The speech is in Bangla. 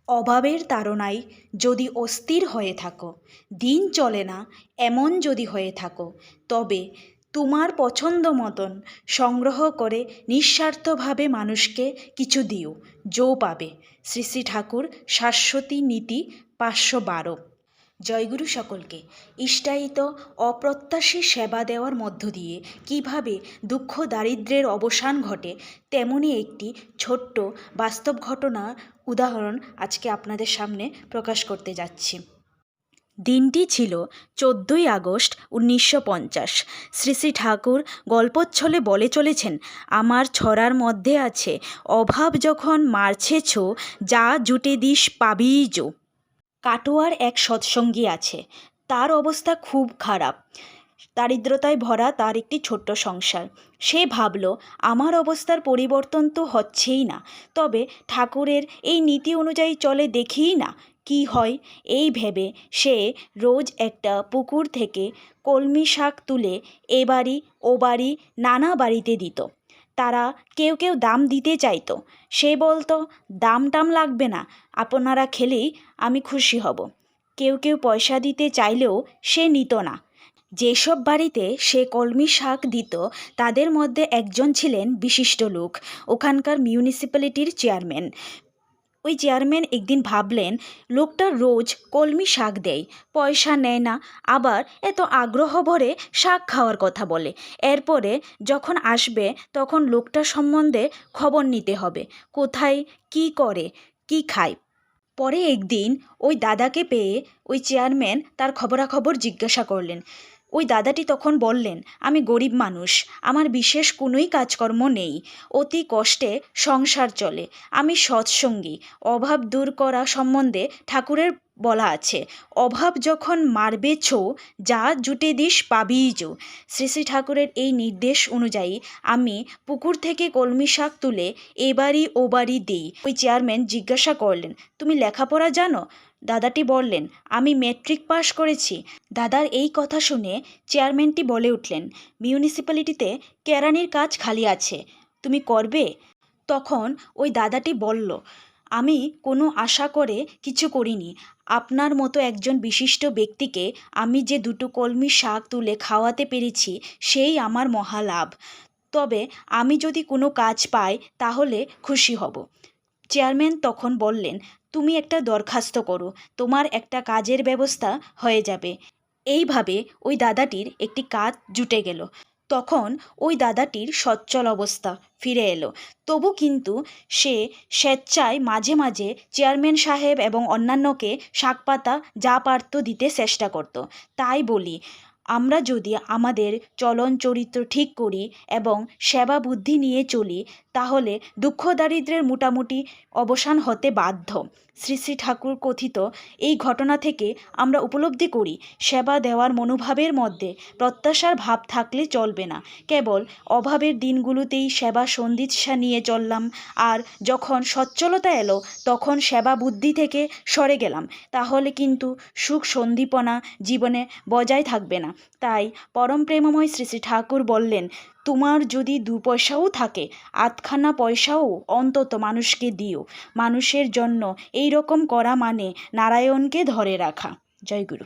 অভাবের তাড়নায় যদি অস্থির হয়ে থাকো, দিন চলে না এমন যদি হয়ে থাকো, তবে তোমার পছন্দ মতন সংগ্রহ করে নিঃস্বার্থভাবে মানুষকে কিছু দিও, জো পাবে। শ্রী শ্রী ঠাকুর শাশ্বতী নীতি 512। জয়গুরু সকলকে। ইষ্টায়িত অপ্রত্যাশী সেবা দেওয়ার মধ্য দিয়ে কিভাবে দুঃখ দারিদ্র্যের অবসান ঘটে, তেমনই একটি ছোট্ট বাস্তব ঘটনা উদাহরণ আজকে আপনাদের সামনে প্রকাশ করতে যাচ্ছি। দিনটি ছিল 14ই আগস্ট 1950। শ্রী শ্রী ঠাকুর গল্পচ্ছলে বলে চলেছেন, আমার ছড়ার মধ্যে আছে, অভাব যখন মারছেছ, যা জুটে দিস পাবিই জো। কাটোয়ার এক সৎসঙ্গী আছে, তার অবস্থা খুব খারাপ, দারিদ্রতায় ভরা তার একটি ছোট্ট সংসার। সে ভাবল, আমার অবস্থার পরিবর্তন তো হচ্ছেই না, তবে ঠাকুরের এই নীতি অনুযায়ী চলে দেখিই না কি হয়। এই ভেবে সে রোজ একটা পুকুর থেকে কলমি শাক তুলে এ বাড়ি ও বাড়ি নানা বাড়িতে দিত। তারা কেউ কেউ দাম দিতে চাইতো। সে বলতো, দাম টাম লাগবে না, আপনারা খেলেই আমি খুশি হব। কেউ কেউ পয়সা দিতে চাইলেও সে নিত না। যেসব বাড়িতে সে কলমি শাক দিত তাদের মধ্যে একজন ছিলেন বিশিষ্ট লোক, ওখানকার মিউনিসিপ্যালিটির চেয়ারম্যান। ওই চেয়ারম্যান একদিন ভাবলেন, লোকটা রোজ কলমি শাক দেয়, পয়সা নেয় না, আবার এত আগ্রহ ভরে শাক খাওয়ার কথা বলে। এরপরে যখন আসবে তখন লোকটার সম্বন্ধে খবর নিতে হবে, কোথায় কি করে কি খায়। পরে একদিন ওই দাদাকে পেয়ে ওই চেয়ারম্যান তার খবরাখবর জিজ্ঞাসা করলেন। ওই দাদাটি তখন বললেন, আমি গরিব মানুষ, আমার বিশেষ কোনোই কাজকর্ম নেই, অতি কষ্টে সংসার চলে, আমি সৎসঙ্গী। অভাব দূর করা সম্বন্ধে ঠাকুরের বলা আছে, অভাব যখন মারবে ছো, যা জুটে দিস পাবিই জো। শ্রী শ্রী ঠাকুরের এই নির্দেশ অনুযায়ী আমি পুকুর থেকে কলমি শাক তুলে এ বাড়ি ও বাড়ি দিই। ওই চেয়ারম্যান জিজ্ঞাসা করলেন, তুমি লেখাপড়া জানো? দাদাটি বললেন, আমি ম্যাট্রিক পাশ করেছি। দাদার এই কথা শুনে চেয়ারম্যানটি বলে উঠলেন, মিউনিসিপ্যালিটিতে কেরানির কাজ খালি আছে, তুমি করবে? তখন ওই দাদাটি বলল, আমি কোনো আশা করে কিছু করিনি, আপনার মতো একজন বিশিষ্ট ব্যক্তিকে আমি যে দুটো কলমি শাক তুলে খাওয়াতে পেরেছি সেই আমার মহালাভ। তবে আমি যদি কোনো কাজ পাই তাহলে খুশি হব। চেয়ারম্যান তখন বললেন, তুমি একটা দরখাস্ত করো, তোমার একটা কাজের ব্যবস্থা হয়ে যাবে। এইভাবে ওই দাদাটির একটি কাজ জুটে গেল। তখন ওই দাদাটির সচ্ছল অবস্থা ফিরে এলো। তবু কিন্তু সে স্বেচ্ছায় মাঝে মাঝে চেয়ারম্যান সাহেব এবং অন্যান্যকে শাকপাতা যা পারত দিতে চেষ্টা করত। তাই বলি, আমরা যদি আমাদের চলন চরিত্র ঠিক করি এবং সেবা বুদ্ধি নিয়ে চলি, তাহলে দুঃখ দারিদ্র্যের মোটামুটি অবসান হতে বাধ্য। শ্রী শ্রী ঠাকুর কথিত এই ঘটনা থেকে আমরা উপলব্ধি করি, সেবা দেওয়ার মনোভাবের মধ্যে প্রত্যাশার ভাব থাকলে চলবে না। কেবল অভাবের দিনগুলোতেই সেবা সন্ধিৎসা নিয়ে চললাম, আর যখন সচ্ছলতা এলো তখন সেবা বুদ্ধি থেকে সরে গেলাম, তাহলে কিন্তু সুখ সন্দীপনা জীবনে বজায় থাকবে না। তাই পরম প্রেমময় শ্রী শ্রী ঠাকুর বললেন, তোমার যদি 2 পয়সাও থাকে, 8খানা পয়সাও অন্তত মানুষকে দিও। মানুষের জন্য এই রকম করা মানে নারায়ণকে ধরে রাখা। জয় গুরু।